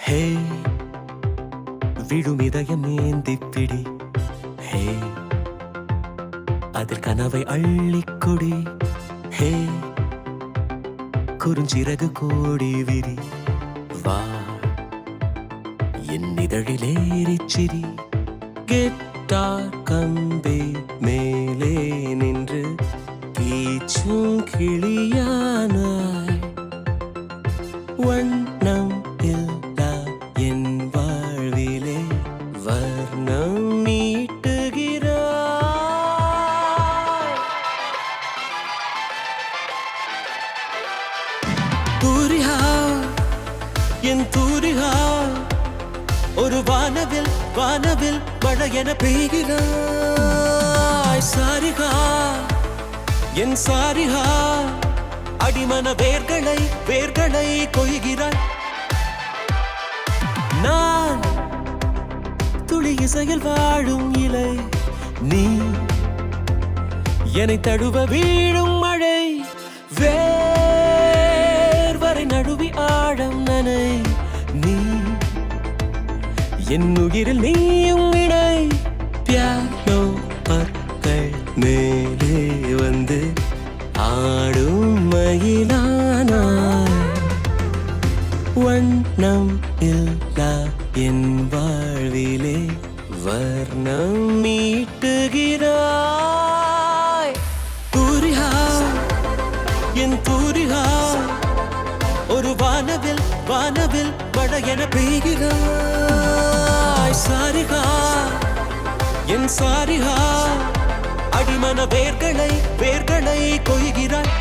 ஹே விடும் இதயம் ஏந்திப்பிடி. ஹே அதில் கனவை அள்ளிக்கொடி. ஹே குறுஞ்சிறகு கோடி விரி. வா என் இதழிலேறிச்சிரி. கிட்டார் கம்பி மேலே நின்று கீச்சும் கிளியானாய். வண்ணம் இல்லா என் வாழ்விலே வர்ணம் நீட்டுகிறாய். தூரிகா என் தூரிகா ஒரு வானவில் வானவில் மழை என பெய்கிறாய். சாரிகா என் சாரிகா அடிமன வேர்களை வேர்களை கொய்கிறாய். நான் துளி இசையில் வாழும் இலை. நீ என்னை தழுவ வீழும் மழை. வேர்வரை நழுவி ஆழம் நனை. நீ என் உயிரில் நீயும் இணை. பியானோ பற்கள் மேலே வந்து ஆடும் மயிலானாய். வண்ணம் இல்லா என் வாழ்விலே வர்ணம் மீட்டுகிறாய். தூரிகா என் தூரிகா ஒரு வானவில் வானவில் மழை என பெய்கிறாய். சாரிகா என் சாரிகா அடிமன வேர்களை வேர்களை கொய்கிறாய்.